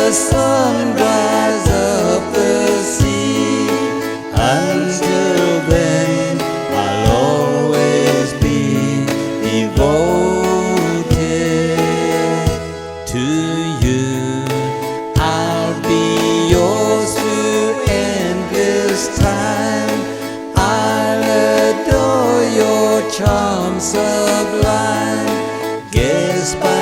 the sun dries up the sea. Until then, I'll always be devoted to you. I'll be yours through endless time. I'll adore your charm sublime. Guess by